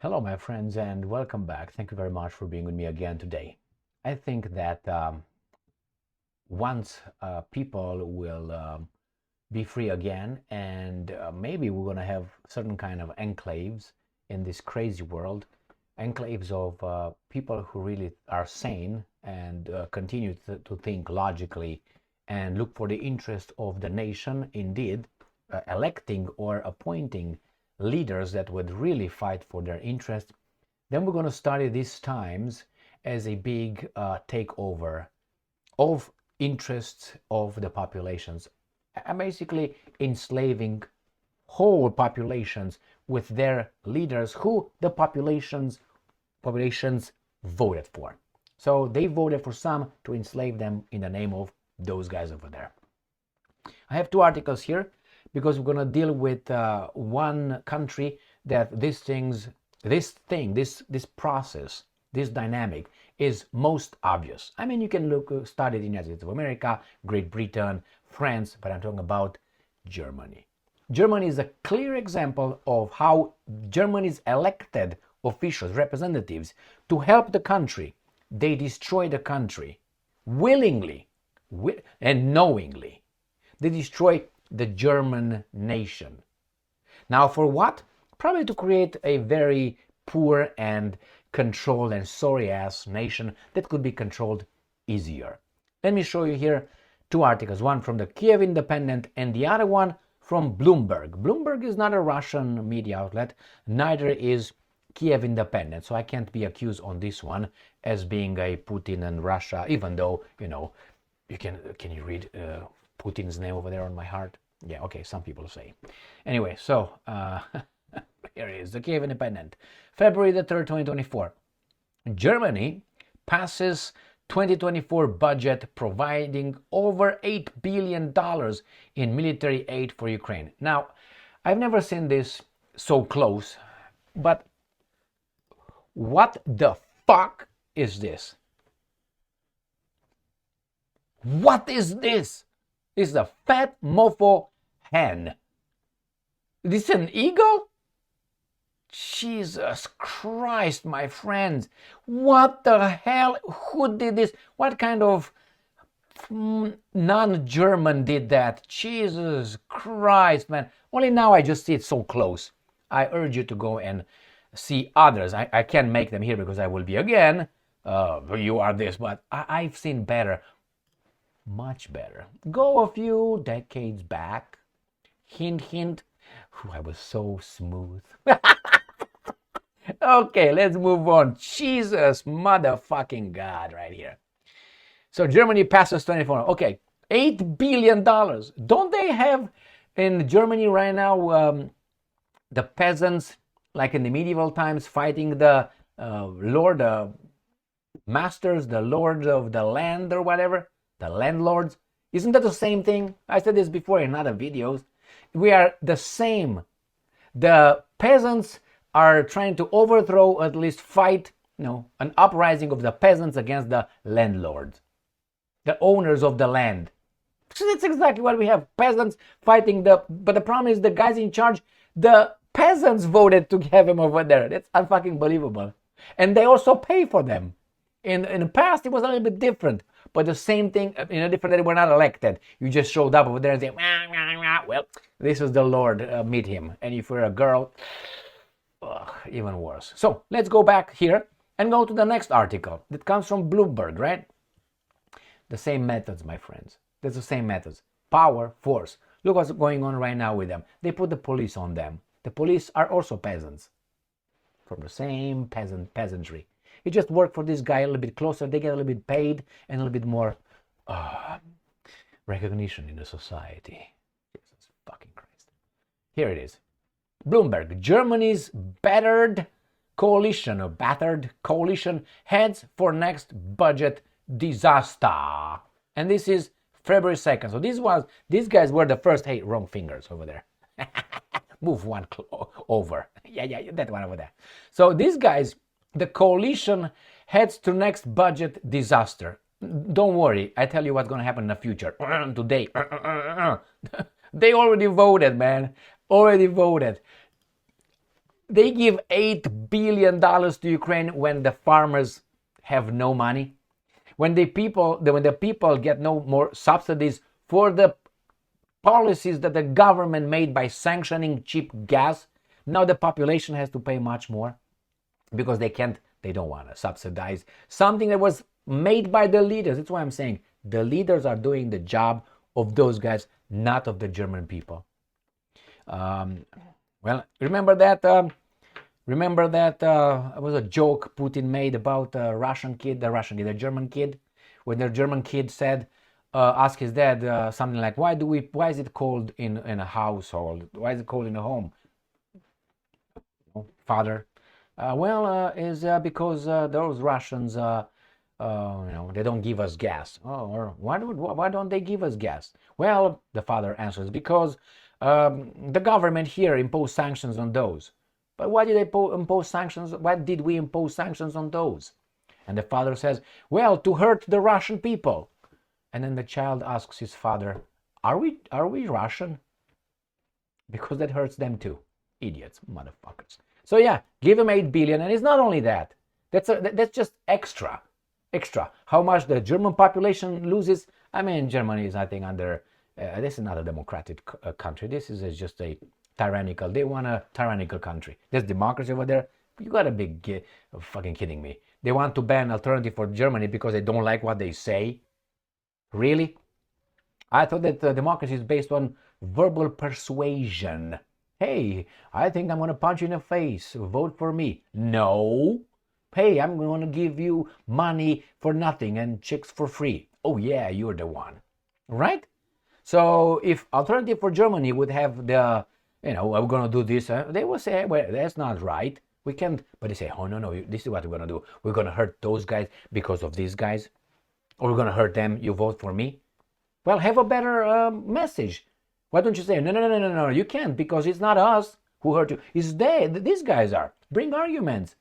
Hello, my friends, and welcome back. Thank you very much for being with me again today. I think that once people will be free again, and maybe we're going to have certain kind of enclaves in this crazy world, enclaves of people who really are sane and continue to think logically and look for the interest of the nation, indeed, electing or appointing leaders that would really fight for their interest. Then we're going to study these times as a big takeover of interests of the populations, basically enslaving whole populations with their leaders who the populations voted for. So they voted for some to enslave them in the name of those guys over there. I have two articles here because we're going to deal with one country that this process, this dynamic is most obvious. I mean, you can study it in the United States of America, Great Britain, France, but I'm talking about Germany. Germany is a clear example of how Germany's elected officials, representatives, to help the country, they destroy the country willingly and knowingly. They destroy the German nation. Now, for what? Probably to create a very poor and controlled and sorry-ass nation that could be controlled easier. Let me show you here two articles, one from the Kiev Independent and the other one from Bloomberg. Bloomberg is not a Russian media outlet, neither is Kiev Independent, so I can't be accused on this one as being a Putin and Russia, even though, can you read Putin's name over there on my heart? Yeah, okay, some people say. Anyway, so here it is, the Kiev Independent. February the 3rd, 2024. Germany passes 2024 budget providing over $8 billion in military aid for Ukraine. Now, I've never seen this so close, but what the fuck is this? What is this? This is a fat mofo hen. This is an eagle? Jesus Christ, my friends. What the hell? Who did this? What kind of non-German did that? Jesus Christ, man. Only now I just see it so close. I urge you to go and see others. I can't make them here because I will be again. You are this, but I've seen better. Much better. Go a few decades back. Hint, hint. Whew, I was so smooth. Okay, let's move on. Jesus motherfucking God right here. So Germany passes 24. Okay, $8 billion. Don't they have in Germany right now the peasants, like in the medieval times, fighting the lord, masters, the lords of the land or whatever? The landlords. Isn't that the same thing? I said this before in other videos. We are the same. The peasants are trying to overthrow, at least fight, an uprising of the peasants against the landlords, the owners of the land. So that's exactly what we have. Peasants fighting but the problem is the guys in charge, the peasants voted to have him over there. That's unfucking believable. And they also pay for them. In the past, it was a little bit different. But the same thing, in a different, they were not elected. You just showed up over there and say, well, this is the Lord, meet him. And if you're a girl, even worse. So let's go back here and go to the next article that comes from Bloomberg, right? The same methods, my friends. That's the same methods. Power, force. Look what's going on right now with them. They put the police on them. The police are also peasants from the same peasantry. You just work for this guy a little bit closer, they get a little bit paid and a little bit more recognition in the society. Jesus fucking Christ. Here it is. Bloomberg, Germany's battered coalition heads for next budget disaster. And this is February 2nd. So these guys were the first, hey, wrong fingers over there. Move one over. Yeah, that one over there. So these guys, the coalition heads to next budget disaster. Don't worry, I tell you what's going to happen in the future. Today. They already voted, man. Already voted. They give $8 billion to Ukraine when the farmers have no money, when the people get no more subsidies for the policies that the government made by sanctioning cheap gas. Now the population has to pay much more because they don't want to subsidize something that was made by the leaders. That's why I'm saying the leaders are doing the job of those guys, not of the German people. Well, remember that it was a joke Putin made about the German kid, when the German kid said, asked his dad something like, why is it cold in a household? Why is it cold in a home? Father, is because those Russians, they don't give us gas. Oh, or why don't they give us gas? Well, the father answers, because the government here imposed sanctions on those. But why did they impose sanctions? Why did we impose sanctions on those? And the father says, well, to hurt the Russian people. And then the child asks his father, are we Russian? Because that hurts them too. Idiots, motherfuckers. So yeah, give them 8 billion, and it's not only that. That's just extra. How much the German population loses? I mean, Germany is, I think, this is not a democratic country. This is just a tyrannical. They want a tyrannical country. There's democracy over there. You gotta be fucking kidding me. They want to ban Alternative for Germany because they don't like what they say. Really? I thought that democracy is based on verbal persuasion. Hey, I think I'm going to punch you in the face. Vote for me. No. Hey, I'm going to give you money for nothing and chicks for free. Oh, yeah, you're the one. Right? So if Alternative for Germany would have we're going to do this, they will say, well, that's not right. We can't. But they say, oh, no, this is what we're going to do. We're going to hurt those guys because of these guys. Or we're going to hurt them. You vote for me. Well, have a better message. Why don't you say, no, you can't, because it's not us who hurt you. It's these guys are. Bring arguments.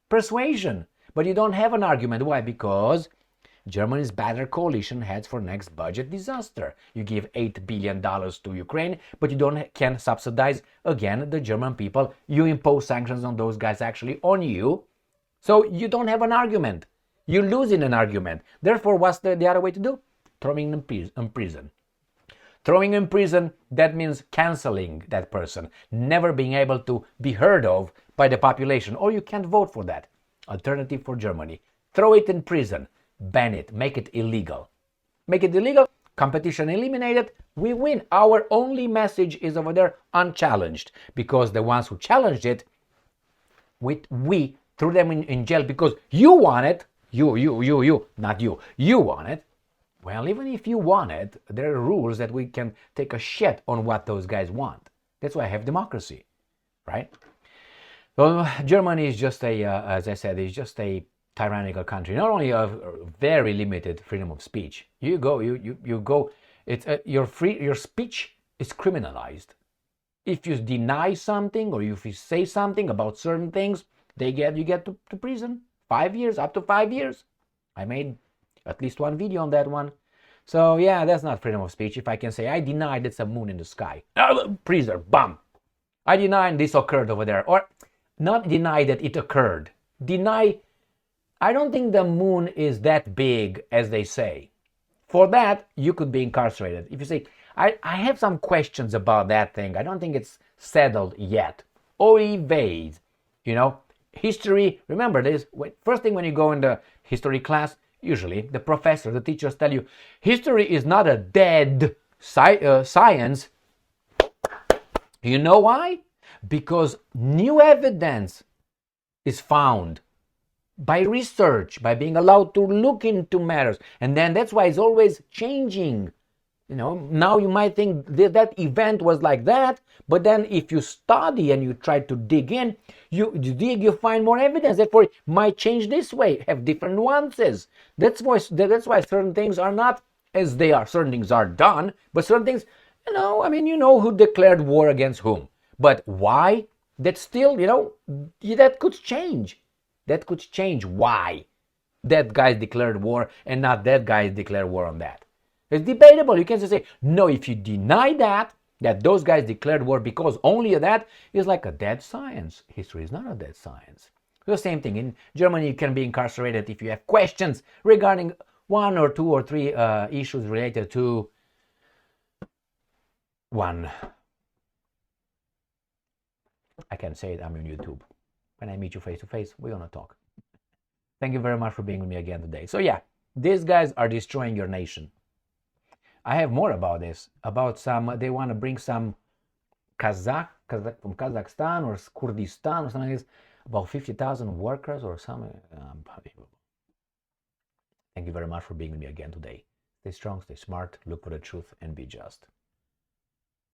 Persuasion. But you don't have an argument. Why? Because Germany's better coalition heads for next budget disaster. You give $8 billion to Ukraine, but you can subsidize, again, the German people. You impose sanctions on those guys, actually, on you. So you don't have an argument. You lose in an argument. Therefore, what's the other way to do? Throwing them in prison. Throwing in prison, that means canceling that person, never being able to be heard of by the population, or you can't vote for that. Alternative for Germany. Throw it in prison. Ban it. Make it illegal. Make it illegal. Competition eliminated. We win. Our only message is over there unchallenged, because the ones who challenged it, we threw them in jail because you want it. You, not you. You want it. Well, even if you want it, there are rules that we can take a shit on what those guys want. That's why I have democracy, right? So Germany is just as I said, is just a tyrannical country. Not only a very limited freedom of speech. You go. It's your speech is criminalized. If you deny something, or if you say something about certain things, you get to prison. 5 years, up to 5 years. I made at least one video on that one. So yeah, that's not freedom of speech. If I can say, I deny there's a moon in the sky. Prison, bam. I deny this occurred over there. Or not deny that it occurred. Deny, I don't think the moon is that big as they say. For that, you could be incarcerated. If you say, I have some questions about that thing. I don't think it's settled yet. Or evade, History, remember this, first thing when you go in the history class, usually the teachers tell you, history is not a dead science. You know why? Because new evidence is found by research, by being allowed to look into matters. And then that's why it's always changing. Now you might think that event was like that, but then if you study and you try to dig in, you find more evidence. Therefore, it might change this way, have different nuances. That's why certain things are not as they are. Certain things are done, but certain things, who declared war against whom. But why? That's still, that could change. That could change why that guy declared war and not that guy declared war on that. It's debatable. You can just say, no, if you deny that, that those guys declared war because only that is like a dead science. History is not a dead science. The same thing in Germany, you can be incarcerated if you have questions regarding one or two or three issues related to one. I can say it, I'm on YouTube. When I meet you face to face, we're gonna talk. Thank you very much for being with me again today. So yeah, these guys are destroying your nation. I have more about this, about some, they want to bring some Kazakh from Kazakhstan or Kurdistan or something like this, about 50,000 workers or something. Unbelievable. Thank you very much for being with me again today. Stay strong, stay smart, look for the truth, and be just.